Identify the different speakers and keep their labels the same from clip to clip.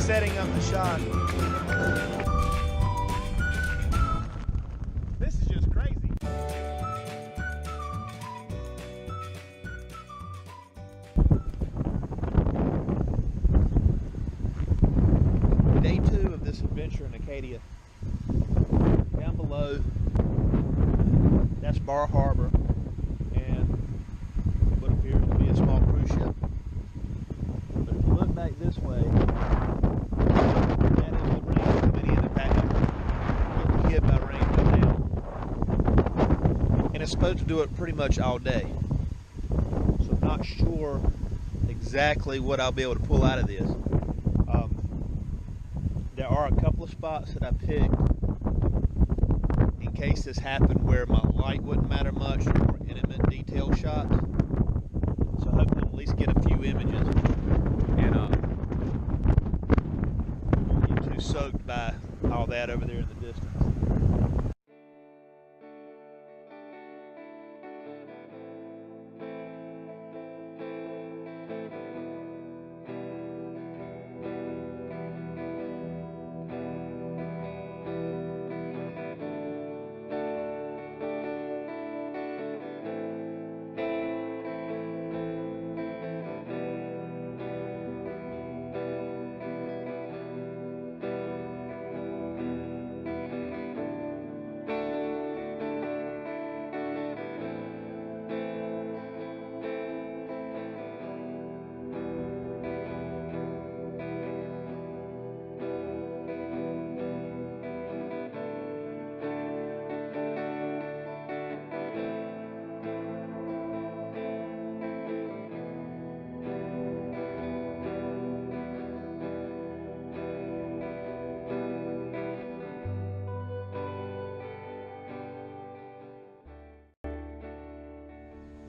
Speaker 1: setting up the shot. This is just crazy. Day 2 of this adventure in Acadia. Down below, that's Bar Harbor and what appears to be a small cruise ship. But if you look back this way, that is the rain coming in and backing, getting hit by rain coming down. And it's supposed to do it pretty much all day. So I'm not sure exactly what I'll be able to pull out of this. There are a couple of spots that I picked in case this happened where my light wouldn't matter much, more intimate detail shots. So hopefully I'll at least get a few images and won't get too soaked by all that over there in the distance.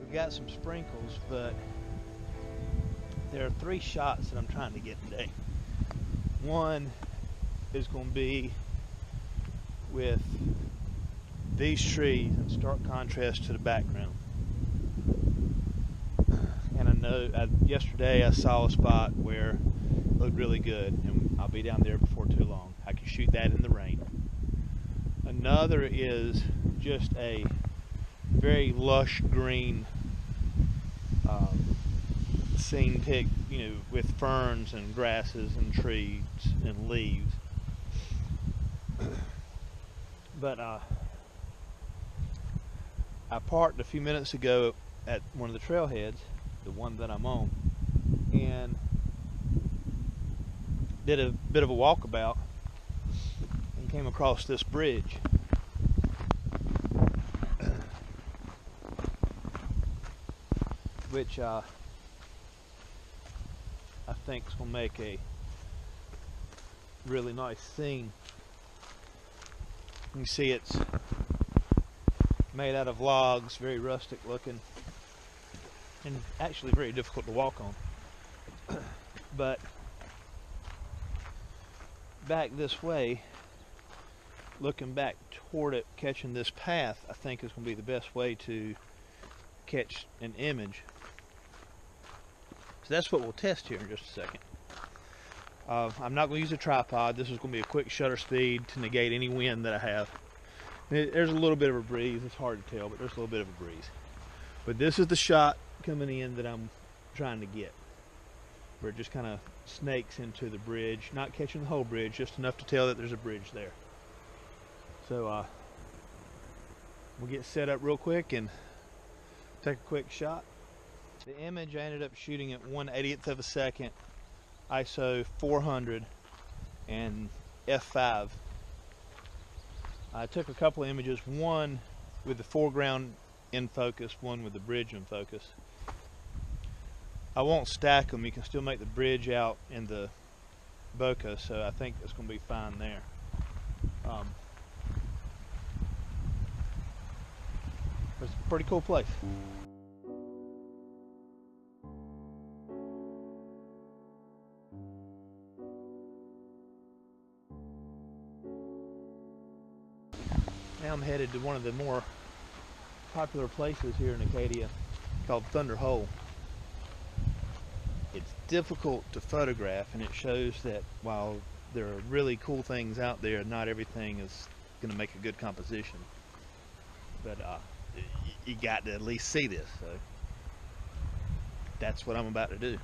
Speaker 1: We've got some sprinkles, but there are 3 shots that I'm trying to get today. One is going to be with these trees in stark contrast to the background. And I know yesterday I saw a spot where it looked really good, and I'll be down there before too long. I can shoot that in the rain. Another is just a very lush green scene pick, with ferns and grasses and trees and leaves. But I parked a few minutes ago at one of the trailheads, the one that I'm on, and did a bit of a walkabout and came across this bridge. Which I think is going to make a really nice scene. You can see it's made out of logs, very rustic looking, and actually very difficult to walk on. But back this way, looking back toward it, catching this path, I think is going to be the best way to catch an image. So that's what we'll test here in just a second. I'm not going to use a tripod. This is going to be a quick shutter speed to negate any wind that I have. There's a little bit of a breeze. It's hard to tell, but there's a little bit of a breeze. But this is the shot coming in that I'm trying to get, where it just kind of snakes into the bridge, not catching the whole bridge, just enough to tell that there's a bridge there. So we'll get set up real quick and take a quick shot. The image I ended up shooting at 1/80th of a second, ISO 400 and f5. I took a couple of images, one with the foreground in focus, one with the bridge in focus. I won't stack them. You can still make the bridge out in the bokeh, so I think it's going to be fine there. It's a pretty cool place. Now I'm headed to one of the more popular places here in Acadia called Thunder Hole. it's difficult to photograph, and it shows that while there are really cool things out there, not everything is going to make a good composition. But you got to at least see this, so that's what I'm about to do.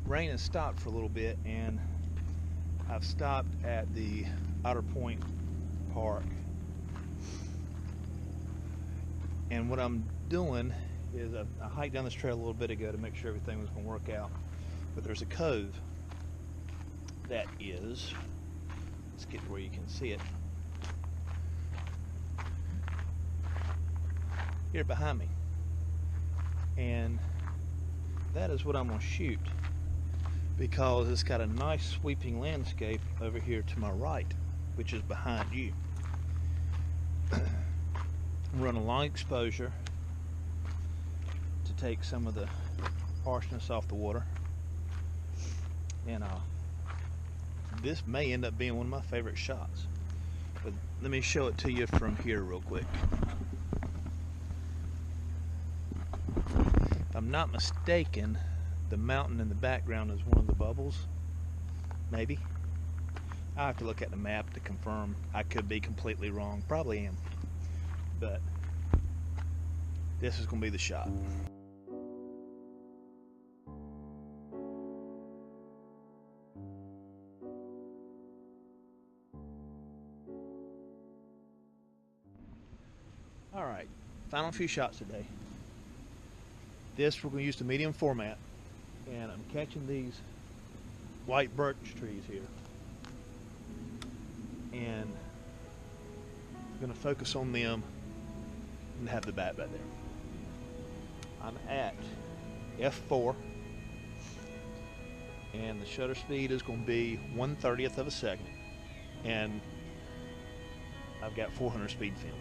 Speaker 1: Rain has stopped for a little bit, and I've stopped at the Otter Point Park, and what I'm doing is I hiked down this trail a little bit ago to make sure everything was going to work out, but there's a cove that is, let's get to where you can see it, here behind me, and that is what I'm going to shoot, because it's got a nice sweeping landscape over here to my right, which is behind you. Run a long exposure to take some of the harshness off the water, and this may end up being one of my favorite shots, but let me show it to you from here real quick. If I'm not mistaken, the mountain in the background is one of the bubbles, maybe. I'll have to look at the map to confirm. I could be completely wrong, probably am, but this is going to be the shot. Alright, final few shots today. This we're going to use the medium format, and I'm catching these white birch trees here, and I'm going to focus on them and have the bat back there. I'm at f4, and the shutter speed is going to be 1/30th of a second, and I've got 400 speed film.